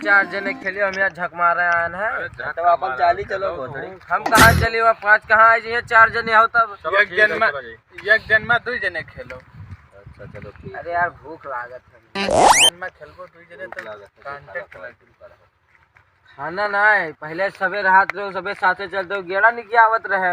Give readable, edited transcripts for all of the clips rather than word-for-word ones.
4 जने खेलिए, हम यहाँ झक मारे आए हैं। तो अपन चाली चलो हम कहाँ चलिए, वहाँ 5 कहाँ आए जी, 4 जने हो तब। एक जन में 2 जने खेलो। अच्छा चलो ठीक। अरे यार भूख लागत है। जन में खेलबो 2 जने तो कांटेक्ट लग खाना ना है, पहले सबे रात रहो, सबे साथे चलते हो, गेड़ा नहीं किया आवत रहे।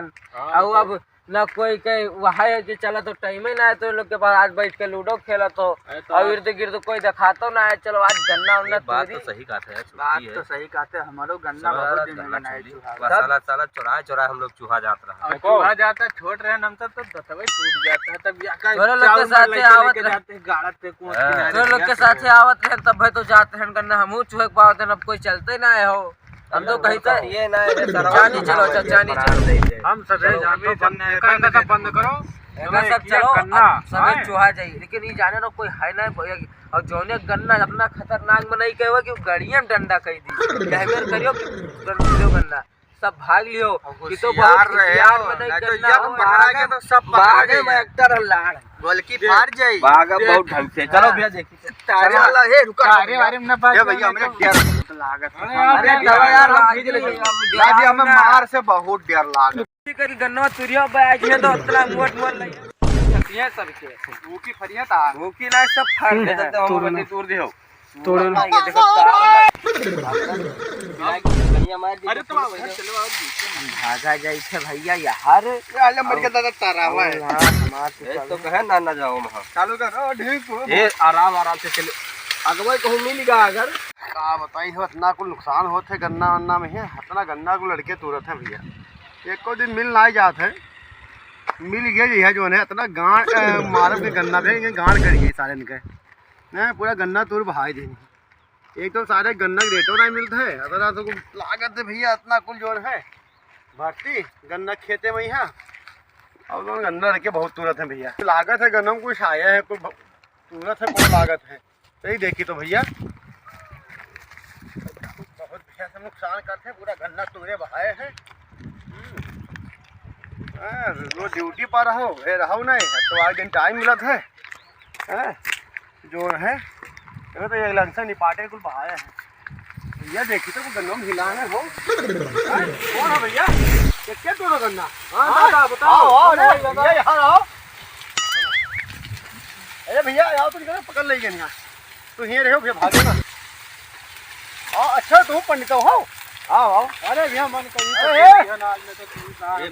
और अब न कोई कहीं वहाँ है चला तो टाइम ही ना है, तो लोग के पास आज बैठ के लूडो खेला तो और इर्द गिर्द कोई दिखाता ना है। चलो आज गन्ना उन्ना बात तो सही कहते हैं, बात तो सही कहते हैं। हमारो गन्ना बहुत दिन में बनाए साला साला चुराए हम लोग चूहा जात रहा। चूहा जाता छोड़ रहे हम सब तो दतवे टूट जाता है। तब या का लोग के साथे आवत जाते गाड़त पे कुछ तो लोग के साथे आवत रहे, तब भाई तो जाते हैं गन्ना हमहू चूहे पावत हैं। अब कोई चलते ना है हो, हम तो कहीं तो ये ना चानी चलो चानी चलो, हम सब जाने बंद करो सब चलो सब चूहा जाइए। लेकिन ये जाने ना कोई है ना, और जौने गन्ना अपना खतरनाक में नहीं कहे कि गाड़ियां डंडा कही दी कहमेर करियो कि गन्ना सब भाग लियो कि तो बहुत यार में नहीं करना तो सब भागे में एक्टर लाड़ गोलकी पार जाई भागा बहुत ढंग से। चलो भैया देखिए तारे वाला हे रुका तारे वाले में ना बात ये भैया हमें डर लागत। अरे दवा यार लागी हमें मार से बहुत डर लागत। करी गन्ना तुरिया बैग है तो इतना मोट मोट नहीं ये सब के भूखी फरिया ता भूखी ना सब फर दे तो हम बंदी दूर दे हो तोड़ ना ये देखो अरे तो चलो आओ भागा जाई थे भैया यार अरे मर के दादा तारा हुआ है तो कहे ना जाओ वहां चालू करो ढीक ये आराम से चले अगवा कहूं मिलेगा अगर का बताई हो इतना कुल नुकसान होते गन्ना वन्ना में है। इतना गन्ना को लड़के तुरत है भैया, एक को दिन मिल ना जात है, मिल गया जी है जो है इतना गांड मारब के गन्ना पे गांड कर गई सारे इनके पूरा गन्ना तुर बहाई देनी। एक तो सारे गन्ना के रेटों नहीं मिलता है, अगर तो लागत है भैया इतना कुल जो है भर्ती गन्ना खेते में ही है और गन्ना रखे बहुत तुरंत है भैया। लागत है गन्ना में कुछ आया है, कोई तुरंत है, कोई लागत है। सही देखी तो भैया बहुत भैया से नुकसान करते हैं, पूरा गन्ना तुरे बहाए हैं। रोज ड्यूटी पर रहो ये रहो नहीं तो आज दिन टाइम मिलत है जो है तो ये लंसन निपाटे कुल बहाया है भैया। देखी तो गन्ना में हिलाने हो कौन है भैया क्या तो गन्ना बताओ यहाँ आओ। अरे भैया आओ तुम पकड़ ली गन्ना तो यहीं रहो भैया भागे ना। अच्छा तुम पंडित हो आओ आओ। अरे भैया मन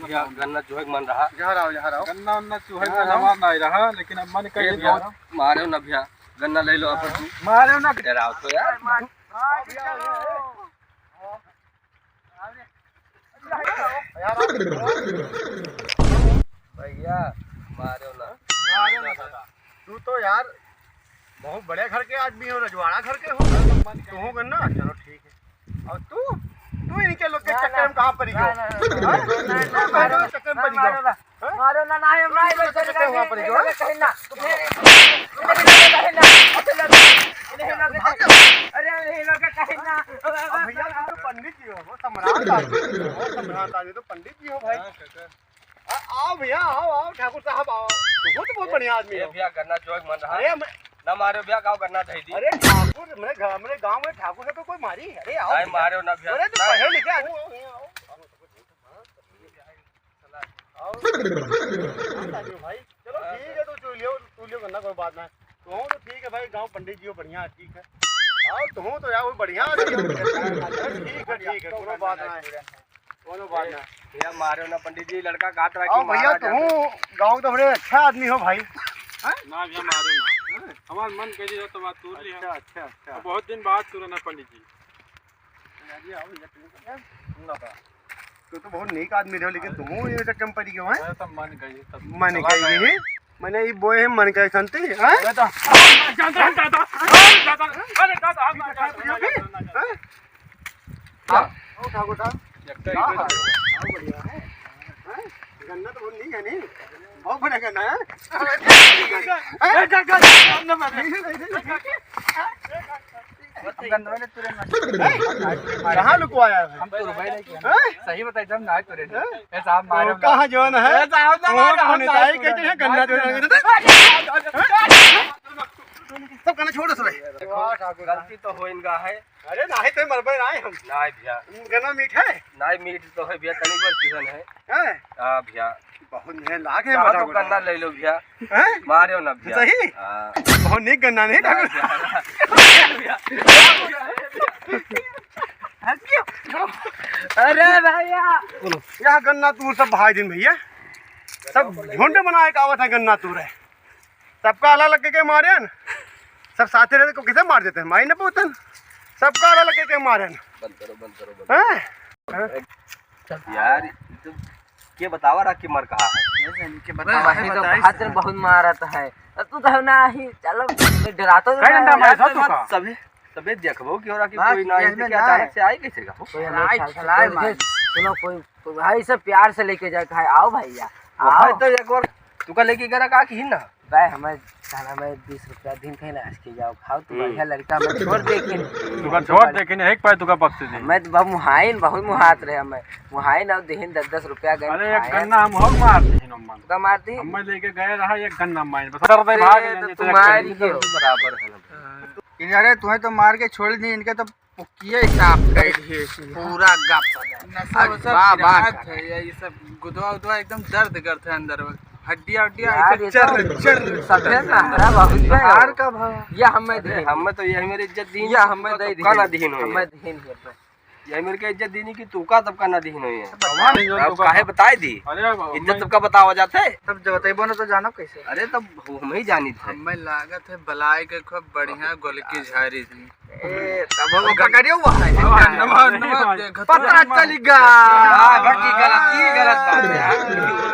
भैया गन्ना चूहे मन रहा जहाँ रहो गन्ना वन्ना चूहे का जमा नहीं रहा, लेकिन अब मन कहीं मारे ना भैया गन्ना ले लो अपन तू मारे ना डराओ तो यार भैया मारे ना तू तो यार बहुत बड़े घर के आदमी हो, रजवाड़ा घर के हो तू हो गन्ना। चलो ठीक है। और तू इनके लोग के चक्कर में कहाँ पड़ी गयो चक्कर में पड़ी गयो मारो ना नहीं हम नहीं बैठे वहाँ पड़ी गयो कहना अरे नहीं लोग कहना भैया तो पंडित जी हो सम्राट आदमी तो पंडित जी हो भाई। आओ भैया आओ ठाकुर साहब आओ। तू तो बहुत बढ़िया आदमी है भैया गन्ना चूहे मन रहा। अरे ना मारे भैया गाँव गन्ना दे दी। अरे ठाकुर मेरे गांव में ठाकुर से तो कोई मारी। अरे आओ मारे ना भैया अरे तो पढ़े लिखे आदमी भाई। चलो ठीक है तो तू लियो गन्ना कोई बात ना। तू तो ठीक है भाई, गांव पंडित जी हो बढ़िया ठीक है। आओ तू तो यार वो बढ़िया आदमी हो। ठीक है कोनो बात ना भैया मारे ना पंडित जी लड़का गात रहा आओ भैया तू गांव तो बड़े अच्छा आदमी हो भाई। ना भैया मारे ना हमार मन कही तो बात तोड़ ली। अच्छा बहुत दिन बाद तुरंत पंडित जी तू तो बहुत नेक आदमी रहो, लेकिन तुम ये चक्कर में पड़ी क्यों है? सब मन कही मन कही मैंने ये बोए है मन कही संती हैं ठाकुर साहब बढ़िया है गन्ना तो बहुत नहीं है नहीं बहुत बढ़िया गन्ना है। कहाँ लुकवाया है? हम तो रुपए लेके सही बताई जब ना तुरे साहब मारे कहाँ जोन है? साहब गन्ना जो सब करना छोड़ दो भाई। गलती तो हो इनका है। अरे नहीं तो मरबे नहीं हम। नहीं भैया, गन्ना मीठा है। नहीं मीठ तो है भैया, तनिक बार चूहन है। हैं? हाँ भैया, बहुत ने लाख है चाहो मरा तो गन्ना ले लो भैया, हैं? मारियो ना भैया। सही? हाँ। बहुत नहीं गन्ना नहीं ठाकुर। अरे भैया यहाँ गन्ना तूर सब भाई दिन भैया, सब झुंड बनाए का आवत है गन्ना तूर है। सबका अलग लग के मारे न, सब साथे रहते को किसे मार देते हैं माई न पूतन, सबका अलग लग के मारे न। बंद करो बंद करो बंद हैं? करो। यार तुम के बतावा रहा कि मर कहा है। तो हाथ में बहुत मारत है। तू तो ना ही चलो डरातो कई डंडा मारे था तू का? सभी सभी देखबो कि हो कि कोई ना ऐसे क्या अचानक से आई कैसे का। सुनो कोई भाई सब प्यार से लेके जाए है। आओ भैया भाई आओ। तो एक बार तू का लेके गरा का कि ना भाई हमें खाना में 20 रुपया दिन थे ना इसके जाओ खाओ तो बढ़िया लड़का मैं छोड़ देखे तुका छोड़ देखे नहीं एक पाए तुका बख्श दे। मैं तो मुहाइन बहुत मुहात रहे हमें मुहाइन अब देहिन 10-10 रुपया गए अरे एक गन्ना हम हो मार दी नम्मन। का मारती हम लेके गए रहा एक गन्ना माइन बस डर दे भाग तो ले तुम्हारी क्यों बराबर है। अरे तुम्हें तो मार के छोड़ दी, इनके तो पुकिए साफ कर दिए पूरा गप ये सब गुदवा उदवा एकदम दर्द करते हैं अंदर, हड्डियां यार ये तो सफेद ना हरा बहुत हार का भाव या हमें दे हमें तो यही मेरी इज्जत दी या हमें दे का ना दीन हो हमें दीन है यही मेरे के इज्जत दीनी की तू का तब का ना दीन हुई है। जो अब तुका- काहे बताई दी अरे इज्जत सबका बतावा जाते। तब जबतेबो ना तो जानो कैसे। अरे तब हम ही जानी थे। हमें लागत है बलाई के खूब बढ़िया गोलकी झाड़ी थी। तब वो पकड़ियो हुआ है नमः पता चलेगा गलत बात है।